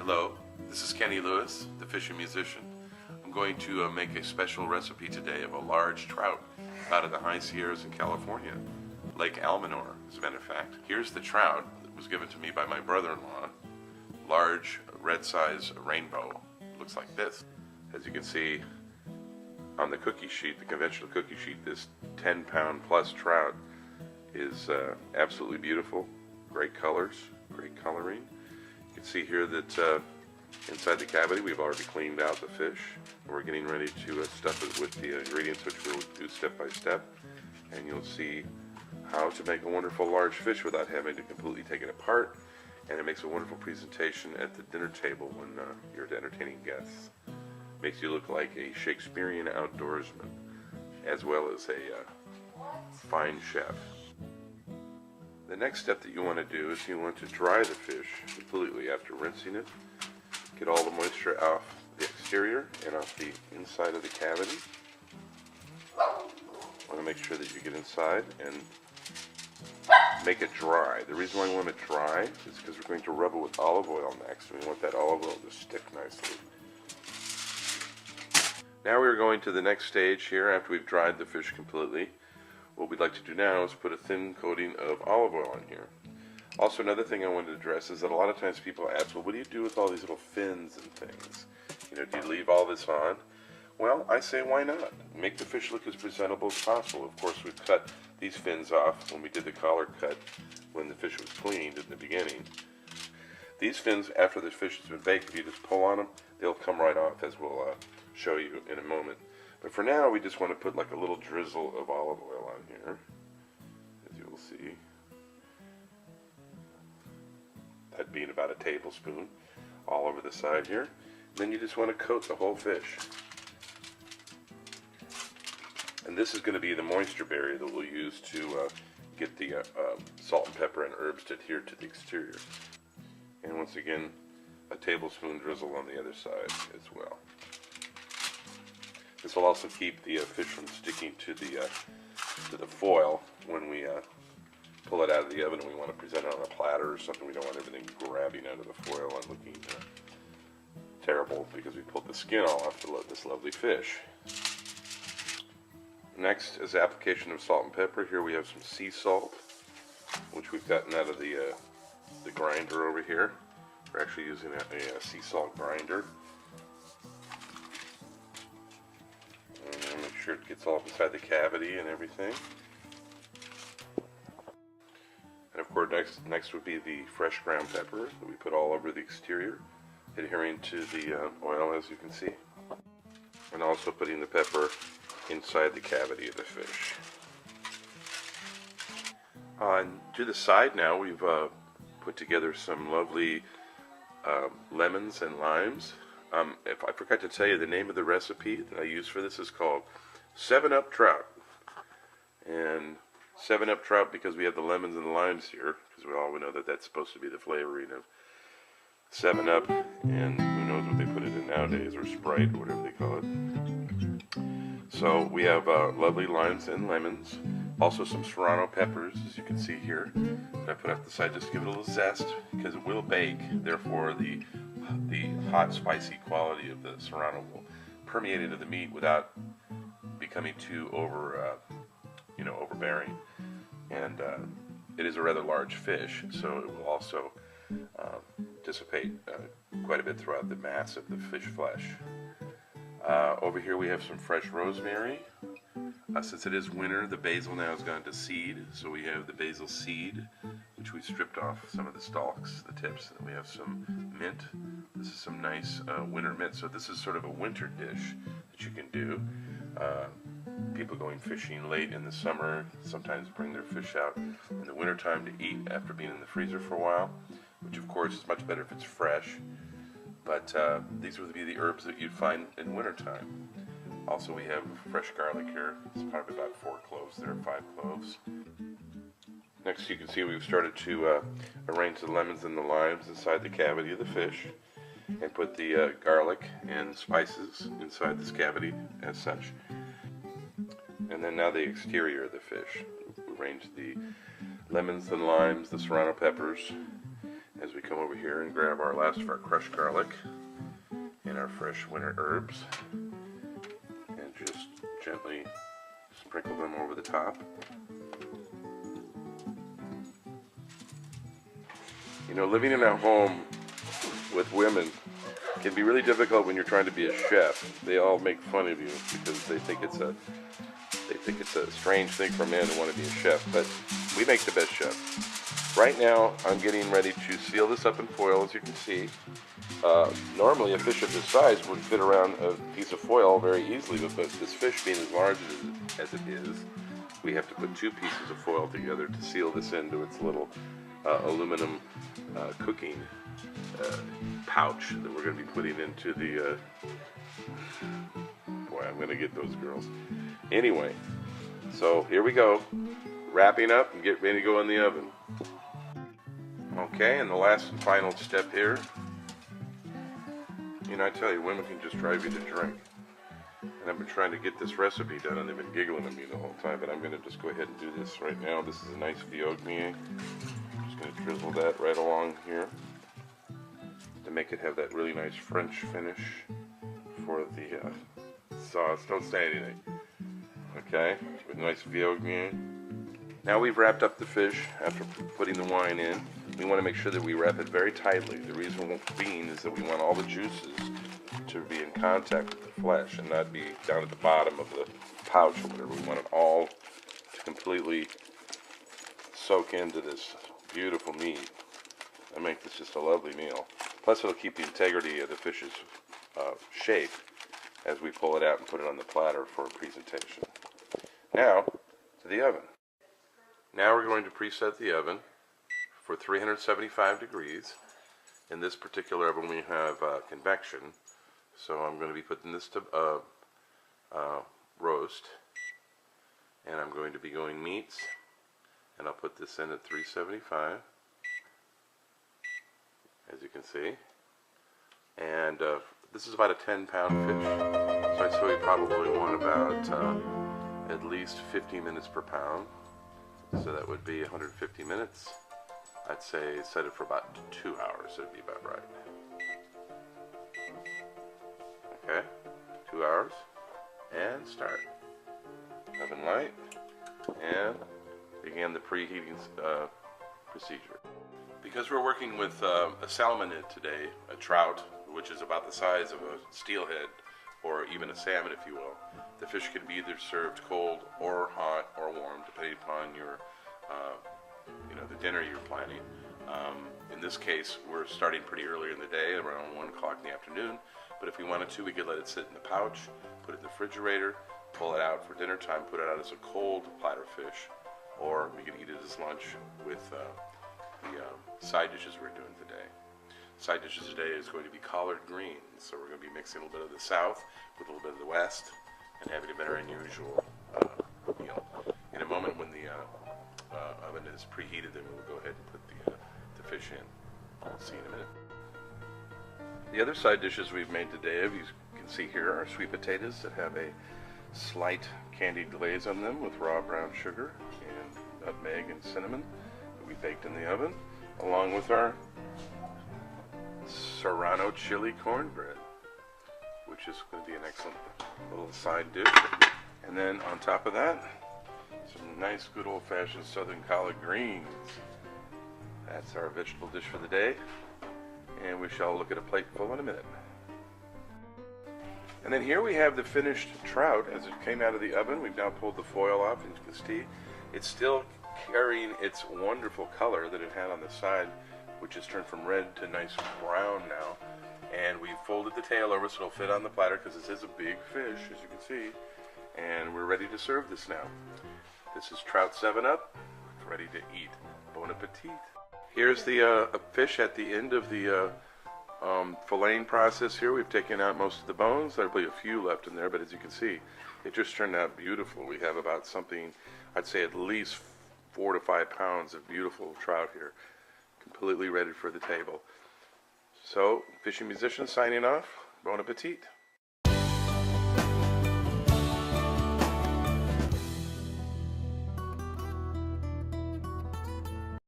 Hello, this is Kenny Lewis, the Fishin Musician. I'm going to make a special recipe today of a large trout out of the high Sierras in California, Lake Almanor, as a matter of fact. Here's the trout that was given to me by my brother-in-law. Large, red-size rainbow. It looks like this. As you can see on the cookie sheet, the conventional cookie sheet, this 10-pound plus trout is absolutely beautiful. Great colors, great coloring. You can see here that inside the cavity we've already cleaned out the fish. We're getting ready to stuff it with the ingredients, which we'll do step by step, and you'll see how to make a wonderful large fish without having to completely take it apart, and it makes a wonderful presentation at the dinner table when you're entertaining guests. Makes you look like a Shakespearean outdoorsman as well as a fine chef. The next step that you want to do is you want to dry the fish completely after rinsing it. Get all the moisture off the exterior and off the inside of the cavity. Want to make sure that you get inside and make it dry. The reason why we want it dry is because we're going to rub it with olive oil next, and we want that olive oil to stick nicely. Now we're going to the next stage here after we've dried the fish completely. What we'd like to do now is put a thin coating of olive oil on here. Also, another thing I wanted to address is that a lot of times people ask, well, what do you do with all these little fins and things? You know, do you leave all this on? Well, I say why not? Make the fish look as presentable as possible. Of course, we've cut these fins off when we did the collar cut when the fish was cleaned in the beginning. These fins, after the fish has been baked, if you just pull on them, they'll come right off, as we'll show you in a moment. But for now, we just want to put like a little drizzle of olive oil on here, as you will see. That being about a tablespoon all over the side here. Then you just want to coat the whole fish. And this is going to be the moisture barrier that we'll use to get the salt and pepper and herbs to adhere to the exterior. And once again, a tablespoon drizzle on the other side as well. This will also keep the fish from sticking to the foil when we pull it out of the oven and we want to present it on a platter or something. We don't want everything grabbing out of the foil and looking terrible because we pulled the skin all off this lovely fish. Next is the application of salt and pepper. Here we have some sea salt, which we've gotten out of the grinder over here. We're actually using a sea salt grinder. And make sure it gets all up inside the cavity and everything. And of course, next would be the fresh ground pepper that we put all over the exterior, adhering to the oil, as you can see. And also putting the pepper inside the cavity of the fish. To the side now, we've put together some lovely lemons and limes. If I forgot to tell you, the name of the recipe that I use for this is called Up Trout. And 7-Up Trout because we have the lemons and the limes here, because we all know that that's supposed to be the flavoring of 7-Up, and who knows what they put it in nowadays, or Sprite, or whatever they call it. So we have lovely limes and lemons, also some Serrano peppers, as you can see here, that I put up the side just to give it a little zest, because it will bake, therefore the hot, spicy quality of the Serrano will permeate into the meat without becoming too overbearing. And it is a rather large fish, so it will also dissipate quite a bit throughout the mass of the fish flesh. Over here we have some fresh rosemary. Since it is winter, the basil now has gone to seed, so we have the basil seed, which we stripped off some of the stalks, the tips, and we have some mint. This is some nice winter mint, so this is sort of a winter dish that you can do. People going fishing late in the summer sometimes bring their fish out in the wintertime to eat after being in the freezer for a while, which of course is much better if it's fresh. But these would be the herbs that you'd find in wintertime. Also, we have fresh garlic here. It's probably about 4 cloves there, 5 cloves. Next, you can see we've started to arrange the lemons and the limes inside the cavity of the fish, and put the garlic and spices inside this cavity as such. And then now the exterior of the fish. We arrange the lemons and limes, the Serrano peppers, as we come over here and grab our last of our crushed garlic and our fresh winter herbs and just gently sprinkle them over the top. You know, living in a home with women can be really difficult when you're trying to be a chef. They all make fun of you because they think it's a strange thing for men to want to be a chef, but we make the best chef. Right now, I'm getting ready to seal this up in foil, as you can see. Normally, a fish of this size would fit around a piece of foil very easily, but this fish being as large as it is, we have to put two pieces of foil together to seal this into its little aluminum cooking pouch that we're going to be putting into the... Boy, I'm going to get those girls. Anyway, so here we go. Wrapping up and get ready to go in the oven. Okay, and the last and final step here. You know, I tell you, women can just drive you to drink. And I've been trying to get this recipe done, and they've been giggling at me the whole time, but I'm going to just go ahead and do this right now. This is a nice fiognier. I'm just going to drizzle that right along here to make it have that really nice French finish for the sauce. Don't say anything. Okay, with a nice fiognier. Now we've wrapped up the fish after putting the wine in. We want to make sure that we wrap it very tightly. The reason being is that we want all the juices to be in contact with the flesh and not be down at the bottom of the pouch or whatever. We want it all to completely soak into this beautiful meat and make this just a lovely meal. Plus it'll keep the integrity of the fish's shape as we pull it out and put it on the platter for presentation. Now, to the oven. Now we're going to preset the oven for 375 degrees. In this particular oven we have convection, so I'm going to be putting this to roast, and I'm going to be going meats, and I'll put this in at 375, as you can see. And this is about a 10-pound fish, so I'd say we probably want about at least 50 minutes per pound. So that would be 150 minutes. I'd say set it for about 2 hours. It'd be about right. Okay, 2 hours, and start. Oven light, and begin the preheating procedure. Because we're working with a salmonid today, a trout, which is about the size of a steelhead, or even a salmon, if you will. The fish can be either served cold or hot or warm, depending upon your, the dinner you're planning. In this case, we're starting pretty early in the day, around 1 o'clock in the afternoon. But if we wanted to, we could let it sit in the pouch, put it in the refrigerator, pull it out for dinner time, put it out as a cold platter fish, or we could eat it as lunch with the side dishes we're doing today. Side dishes today is going to be collard greens, so we're going to be mixing a little bit of the South with a little bit of the West and having a very unusual meal. In a moment, when the oven is preheated, then we'll go ahead and put the fish in. I'll see you in a minute. The other side dishes we've made today, as you can see here, are sweet potatoes that have a slight candied glaze on them with raw brown sugar and nutmeg and cinnamon that we baked in the oven, along with our Serrano chili cornbread, which is going to be an excellent little side dish. And then on top of that, some nice good old-fashioned southern collard greens. That's our vegetable dish for the day, and we shall look at a plate full in a minute. And then here we have the finished trout as it came out of the oven. We've now pulled the foil off, and you can see it's still carrying its wonderful color that it had on the side, which has turned from red to nice brown now. And we folded the tail over so it'll fit on the platter, because this is a big fish, as you can see. And we're ready to serve this now. This is Trout 7-Up, ready to eat. Bon appetit. Here's the fish at the end of the filleting process here. We've taken out most of the bones. There'll be a few left in there, but as you can see, it just turned out beautiful. We have about something, I'd say at least 4 to 5 pounds of beautiful trout here, completely ready for the table. So, Fishin Musician signing off. Bon appetit.